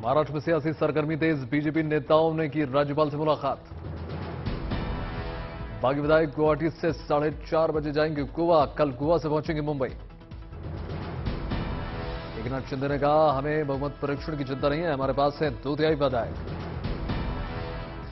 महाराष्ट्र में सियासी सरगर्मी तेज, बीजेपी नेताओं ने की राज्यपाल से मुलाकात। बागी विधायक गुवाहाटी से 4:30 बजे जाएंगे गोवा, कल गोवा से पहुंचेंगे मुंबई। एकनाथ शिंदे ने कहा, हमें बहुमत परीक्षण की चिंता नहीं है, हमारे पास है 2/3 विधायक।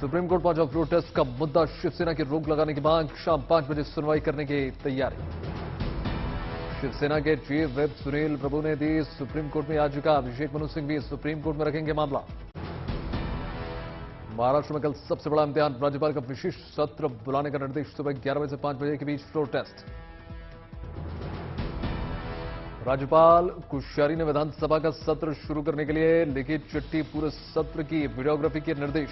सुप्रीम कोर्ट पहुंचा प्रोटेस्ट का मुद्दा, शिवसेना की रोक लगाने की मांग, शाम 5 बजे सुनवाई करने की तैयारी। शिवसेना के चीफ व्हिप सुनील प्रभु ने दी सुप्रीम कोर्ट में याचिका, अभिषेक मनु सिंह भी सुप्रीम कोर्ट में रखेंगे मामला। महाराष्ट्र में कल सबसे बड़ा इम्तिहान, राज्यपाल का विशेष सत्र बुलाने का निर्देश, सुबह 11 बजे से 5 बजे के बीच फ्लोर टेस्ट। राज्यपाल कोश्यारी ने विधानसभा का सत्र शुरू करने के लिए लिखी चिट्ठी, पूरे सत्र की वीडियोग्राफी के निर्देश।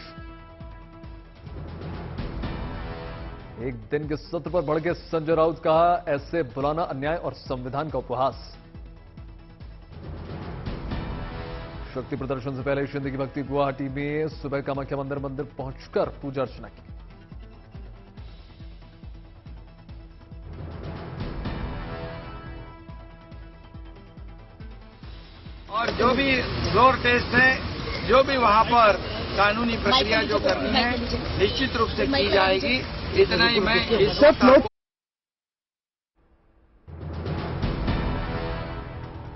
एक दिन के सत्र पर भड़के संजय राउत, कहा ऐसे बुलाना अन्याय और संविधान का उपहास। शक्ति प्रदर्शन से पहले शिंदे की भक्ति, गुवाहाटी में सुबह कामाख्या मंदिर पहुंचकर पूजा अर्चना की। और जो भी फ्लोर टेस्ट है, जो भी वहां पर कानूनी प्रक्रिया जो करनी है निश्चित रूप से की जाएगी। इतना ही मैं इस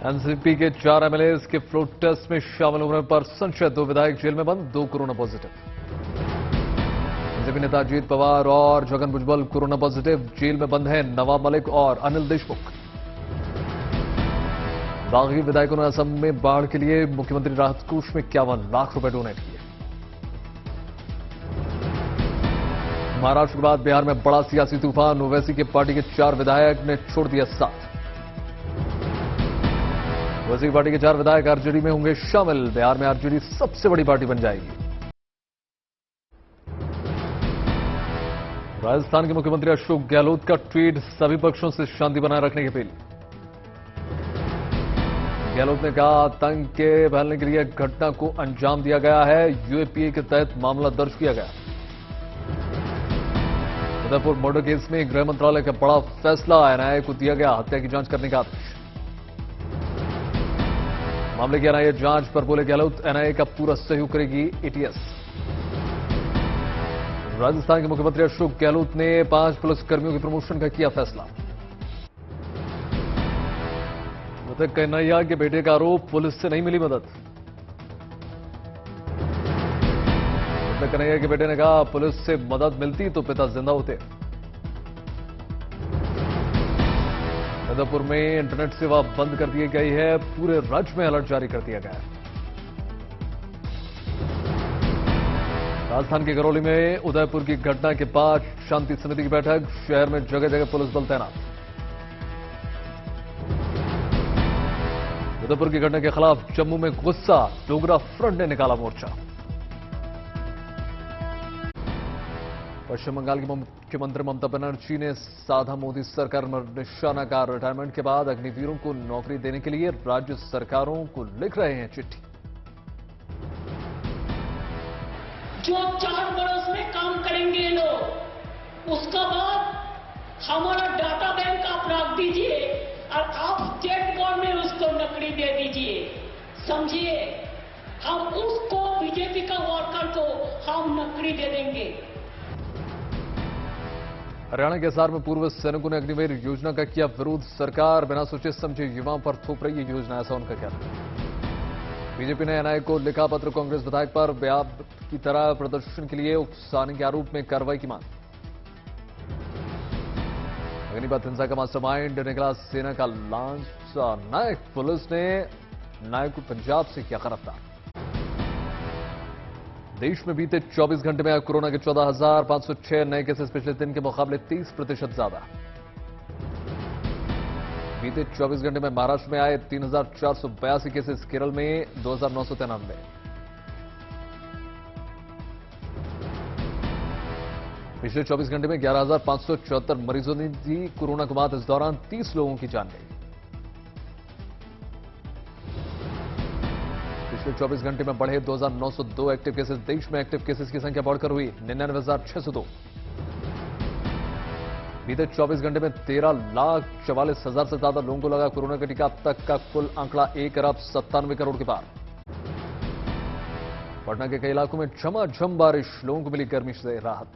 एनसीपी के 4 एमएलएस के फ्लोर टेस्ट में शामिल होने पर संशय, 2 विधायक जेल में बंद, 2 कोरोना पॉजिटिव। एनसीपी नेता अजीत पवार और Chhagan Bhujbal corona positive, jail में बंद हैं नवाब मलिक और अनिल देशमुख। बागी विधायकों ने असम में बाढ़ के लिए मुख्यमंत्री राहत कोष में 51 लाख रुपए डोनेट किए। महाराष्ट्र के बाद बिहार में बड़ा सियासी तूफान, ओवैसी के पार्टी के 4 विधायक ने छोड़ दिया साथ। ओवैसी की पार्टी के 4 विधायक आरजेडी में होंगे शामिल, बिहार में आरजेडी सबसे बड़ी पार्टी बन जाएगी। राजस्थान के मुख्यमंत्री अशोक गहलोत का ट्वीट, सभी पक्षों से शांति बनाए रखने की अपील। गहलोत ने कहा, आतंक के फैलने के लिए घटना को अंजाम दिया गया है, यूएपीए के तहत मामला दर्ज किया गया। उदयपुर मर्डर केस में गृह मंत्रालय का बड़ा फैसला, एनआईए को दिया गया हत्या की जांच करने का आदेश। मामले की एनआईए जांच पर बोले गहलोत, एनआईए का पूरा सहयोग करेगी एटीएस। राजस्थान के मुख्यमंत्री अशोक गहलोत ने 5 पुलिसकर्मियों के प्रमोशन का किया फैसला। मृतक कन्हैया के बेटे का आरोप, पुलिस से नहीं मिली मदद। कन्हैया के बेटे ने कहा, पुलिस से मदद मिलती तो पिता जिंदा होते। उदयपुर में इंटरनेट सेवा बंद कर दी गई है, पूरे राज्य में अलर्ट जारी कर दिया गया है। राजस्थान के करौली में उदयपुर की घटना के बाद शांति समिति की बैठक, शहर में जगह जगह पुलिस बल तैनात। उदयपुर की घटना के खिलाफ जम्मू में गुस्सा, डोगरा फ्रंट ने निकाला मोर्चा। पश्चिम बंगाल की मुख्यमंत्री ममता बनर्जी ने साधा मोदी सरकार पर निशाना का, रिटायरमेंट के बाद अग्निवीरों को नौकरी देने के लिए राज्य सरकारों को लिख रहे हैं चिट्ठी। जो 4 बरस में काम करेंगे लोग, उसका बाद हमारा डाटा बैंक आप रख दीजिए और आप स्टेट बोर्ड में उसको नौकरी दे दीजिए। समझिए, हम उसको बीजेपी का वर्कर को हम नौकरी दे देंगे। हरियाणा के हिसार में पूर्व सैनिकों ने अग्निवीर योजना का किया विरोध, सरकार बिना सोचे समझे युवाओं पर थोप रही है योजना, ऐसा उनका कहना है। बीजेपी ने एनआईए को लिखा पत्र, कांग्रेस विधायक पर व्याप की तरह प्रदर्शन के लिए उकसाने के आरोप में कार्रवाई की मांग। अग्निपथ हिंसा का मास्टरमाइंड निकला सेना का लांचा नायक, पुलिस ने नायक को पंजाब से किया गिरफ्तार। देश में बीते 24 घंटे में कोरोना के 14,506 नए केसेस, पिछले दिन के मुकाबले 30% ज्यादा। बीते 24 घंटे में महाराष्ट्र में आए 3,482 केसेस, केरल में 2,993। पिछले 24 घंटे में 11,574 मरीजों ने दी कोरोना को मात, इस दौरान 30 लोगों की जान गई। पिछले 24 घंटे में बढ़े 2,902 एक्टिव केसेस, देश में एक्टिव केसेस की संख्या बढ़कर हुई 99,602। बीते 24 घंटे में 13,44,000 से ज्यादा लोगों को लगा कोरोना का टीका, अब तक का कुल आंकड़ा 1,97 करोड़ के पार। पटना के कई इलाकों में झमाझम बारिश, लोगों को मिली गर्मी से राहत।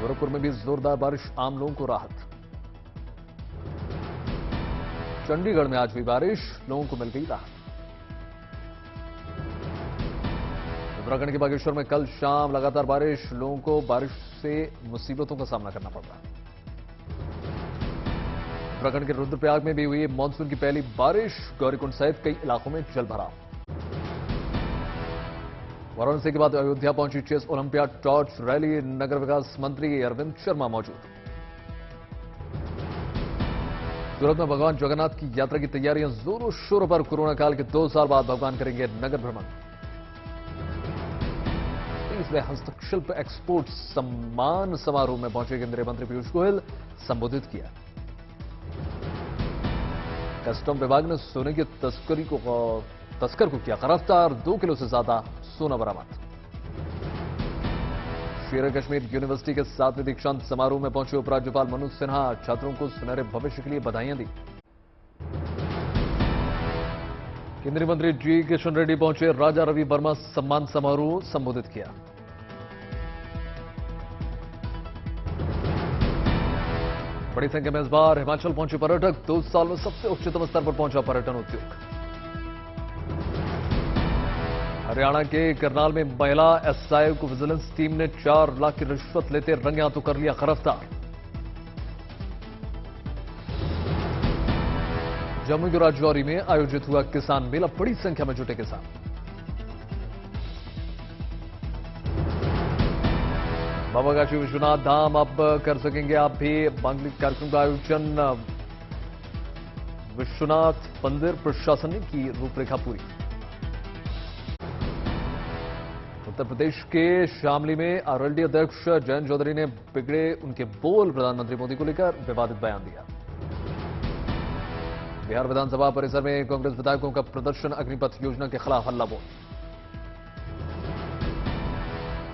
गोरखपुर में भी जोरदार बारिश, आम लोगों को राहत। चंडीगढ़ में आज हुई बारिश, लोगों को मिल गई राहत। उत्तराखंड के बागेश्वर में कल शाम लगातार बारिश, लोगों को बारिश से मुसीबतों का सामना करना पड़ रहा है। उत्तराखंड के रुद्रप्रयाग में भी हुई मानसून की पहली बारिश, गौरीकुंड सहित कई इलाकों में जलभराव। वाराणसी के बाद अयोध्या पहुंची चेस ओलंपियाड टॉर्च रैली, नगर विकास मंत्री अरविंद शर्मा मौजूद। सूरत में भगवान जगन्नाथ की यात्रा की तैयारियां जोरों शोरों पर, कोरोना काल के 2 साल बाद भगवान करेंगे नगर भ्रमण। 30वें हस्तशिल्प एक्सपोर्ट सम्मान समारोह में पहुंचे केंद्रीय मंत्री पीयूष गोयल, संबोधित किया। कस्टम विभाग ने सोने की तस्कर को किया गिरफ्तार, 2 किलो से ज्यादा सोना बरामद। शेर कश्मीर यूनिवर्सिटी के 7वें दीक्षांत समारोह में पहुंचे उपराज्यपाल मनोज सिन्हा, छात्रों को सुनहरे भविष्य के लिए बधाइयां दी। केंद्रीय मंत्री जी किशन रेड्डी पहुंचे, राजा रवि वर्मा सम्मान समारोह संबोधित किया। बड़ी संख्या में इस बार हिमाचल पहुंचे पर्यटक, 2 साल में सबसे उच्चतम स्तर पर पहुंचा पर्यटन उद्योग। हरियाणा के करनाल में महिला एसआई को विजिलेंस टीम ने 4 लाख की रिश्वत लेते रंगे हाथों कर लिया गिरफ्तार। जम्मू के राजौरी में आयोजित हुआ किसान मेला, बड़ी संख्या में जुटे किसान। बाबा काशी विश्वनाथ धाम अब कर सकेंगे आप भी मांगलिक कार्यक्रम का आयोजन, विश्वनाथ मंदिर प्रशासन ने की रूपरेखा पूरी। उत्तर प्रदेश के शामली में आरएलडी अध्यक्ष जयंत चौधरी ने बिगड़े उनके बोल, प्रधानमंत्री मोदी को लेकर विवादित बयान दिया। बिहार विधानसभा परिसर में कांग्रेस विधायकों का प्रदर्शन, अग्निपथ योजना के खिलाफ हल्ला बोल।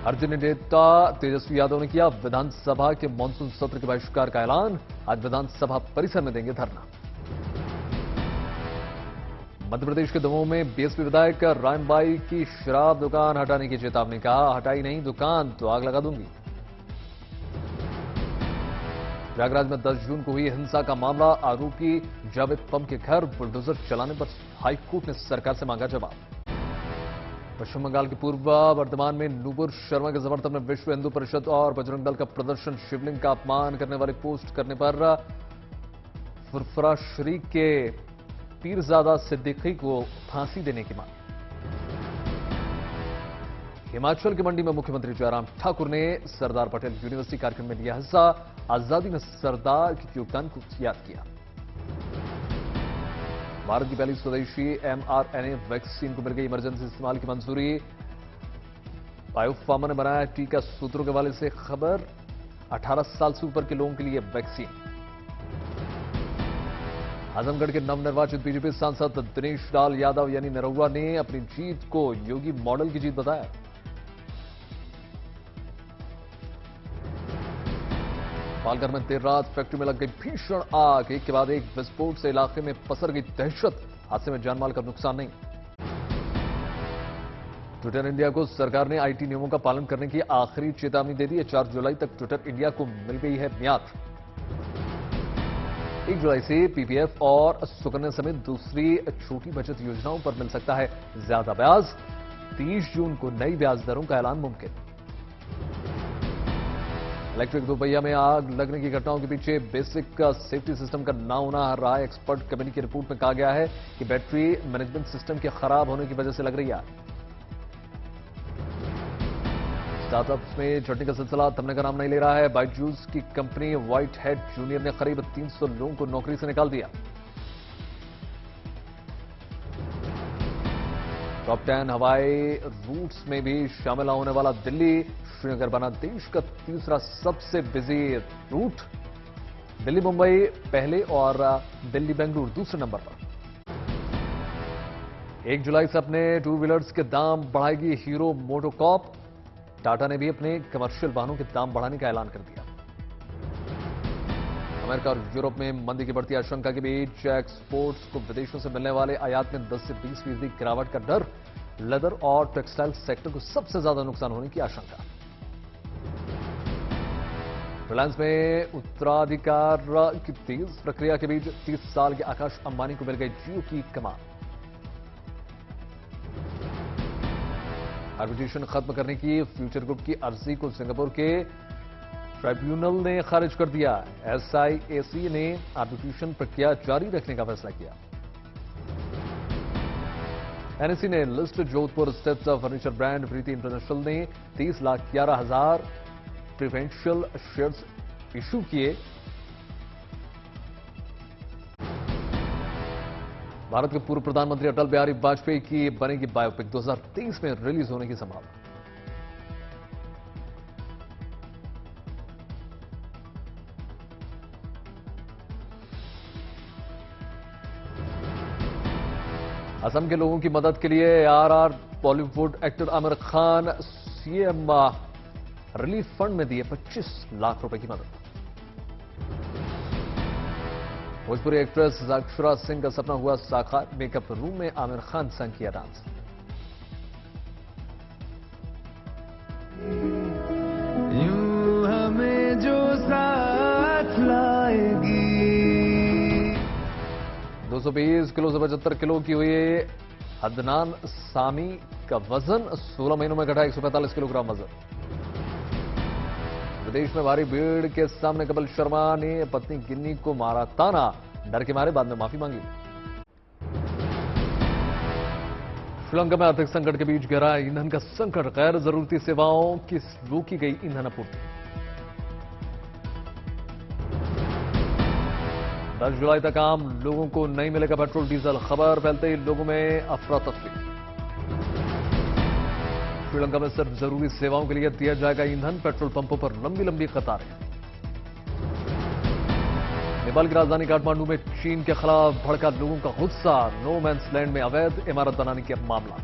अर्जुन नेता तेजस्वी यादव ने किया विधानसभा के मानसून सत्र के बहिष्कार का ऐलान, आज विधानसभा परिसर में देंगे धरना। मध्य प्रदेश के दमोह में बीएसपी विधायक रामबाई की शराब दुकान हटाने की चेतावनी, कहा हटाई नहीं दुकान तो आग लगा दूंगी। प्रयागराज में 10 जून को हुई हिंसा का मामला, आरोपी जावेद पम के घर बुलडोजर चलाने पर हाईकोर्ट ने सरकार से मांगा जवाब। पश्चिम बंगाल के पूर्व वर्धमान में नूपुर शर्मा के समर्थन में विश्व हिंदू परिषद और बजरंग दल का प्रदर्शन, शिवलिंग का अपमान करने वाली पोस्ट करने पर फुरफुरा शरीक के पीरजादा सिद्दीकी को फांसी देने की मांग। हिमाचल के मंडी में मुख्यमंत्री जयराम ठाकुर ने सरदार पटेल यूनिवर्सिटी कार्यक्रम में लिया हिस्सा, आजादी में सरदार के योगदान को याद किया। भारत की पहली स्वदेशी एमआरएनए वैक्सीन को मिल गई इमरजेंसी इस्तेमाल की मंजूरी, बायोफार्मा ने बनाया टीका, सूत्रों के हवाले से खबर। 18 साल से ऊपर के लोगों के लिए वैक्सीन। आजमगढ़ के नवनिर्वाचित बीजेपी सांसद दिनेश लाल यादव यानी नरहुआ ने अपनी जीत को योगी मॉडल की जीत बताया। पालघर में देर रात फैक्ट्री में लग गई भीषण आग, एक के बाद एक विस्फोट से इलाके में पसर गई दहशत, हादसे में जानमाल का नुकसान नहीं। ट्विटर इंडिया को सरकार ने आईटी नियमों का पालन करने की आखिरी चेतावनी दे दी है। 4 जुलाई तक ट्विटर इंडिया को मिल गई है म्याद। 1 जुलाई से पीपीएफ और सुकन्या समेत दूसरी छोटी बचत योजनाओं पर मिल सकता है ज्यादा ब्याज। 30 जून को नई ब्याज दरों का ऐलान मुमकिन। इलेक्ट्रिक दोपहिया में आग लगने की घटनाओं के पीछे बेसिक सेफ्टी सिस्टम का ना होना रहा है। एक्सपर्ट कमेटी की रिपोर्ट में कहा गया है कि बैटरी मैनेजमेंट सिस्टम के खराब होने की वजह से लग रही है। स्टार्टअप्स में छटनी का सिलसिला थमने का नाम नहीं ले रहा है। बायजूस की कंपनी व्हाइट हेड जूनियर ने करीब 300 लोगों को नौकरी से निकाल दिया। टॉप 10 हवाई रूट्स में भी शामिल होने वाला दिल्ली श्रीनगर बना देश का तीसरा सबसे बिजी रूट। दिल्ली मुंबई पहले और दिल्ली बेंगलुरु दूसरे नंबर पर। 1 जुलाई से अपने 2 व्हीलर्स के दाम बढ़ाएगी हीरो मोटोकॉर्प। टाटा ने भी अपने कमर्शियल वाहनों के दाम बढ़ाने का ऐलान कर दिया। अमेरिका और यूरोप में मंदी की बढ़ती आशंका के बीच एक्सपोर्ट्स को विदेशों से मिलने वाले आयात में 10 से 20% गिरावट का डर। लेदर और टेक्सटाइल सेक्टर को सबसे ज्यादा नुकसान होने की आशंका। रिलायंस में उत्तराधिकार की तेज प्रक्रिया के बीच 30 साल के आकाश अंबानी को मिल गई जियो की कमान। आर्बिट्रेशन खत्म करने की फ्यूचर ग्रुप की अर्जी को सिंगापुर के ट्राइब्यूनल ने खारिज कर दिया। SIAC ने आर्बिट्रेशन प्रक्रिया जारी रखने का फैसला किया। NSE ने लिस्ट जोधपुर स्थित फर्नीचर ब्रांड प्रीति इंटरनेशनल ने 30,11,000 प्रिफरेंशियल शेयर्स इशू किए। भारत के पूर्व प्रधानमंत्री अटल बिहारी वाजपेयी की बनेगी बायोपिक 2023 में रिलीज होने की संभावना। असम के लोगों की मदद के लिए RR Bollywood actor Aamir Khan CM relief fund में दिए 25 लाख रुपए की मदद। भोजपुरी एक्ट्रेस अक्षरा सिंह का सपना हुआ साकार। मेकअप रूम में आमिर खान संग किया डांस। यूं हमें जो साथ लाएगी। 220 किलो से 75 किलो की हुई अदनान सामी का वजन 16 महीनों में घटा 145 किलोग्राम वजन। विदेश में भारी भीड़ के सामने कपिल शर्मा ने पत्नी गिन्नी को मारा ताना। डर के मारे बाद में माफी मांगी। श्रीलंका में आर्थिक संकट के बीच गहरा ईंधन का संकट। गैर जरूरी सेवाओं की रोकी गई ईंधन आपूर्ति। 10 जुलाई तक आम लोगों को नहीं मिलेगा पेट्रोल डीजल। खबर फैलते ही लोगों में अफरा तफरी। श्रीलंका में सिर्फ जरूरी सेवाओं के लिए दिया जाएगा ईंधन। पेट्रोल पंपों पर लंबी लंबी कतारें। नेपाल की राजधानी काठमांडू में चीन के खिलाफ भड़का लोगों का गुस्सा। नो मैंस लैंड में अवैध इमारत बनाने का मामला।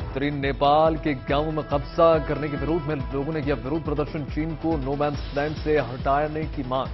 उत्तरी नेपाल के गांवों में कब्जा करने के विरोध में लोगों ने किया विरोध प्रदर्शन। चीन को नो मैंस लैंड से हटाने की मांग।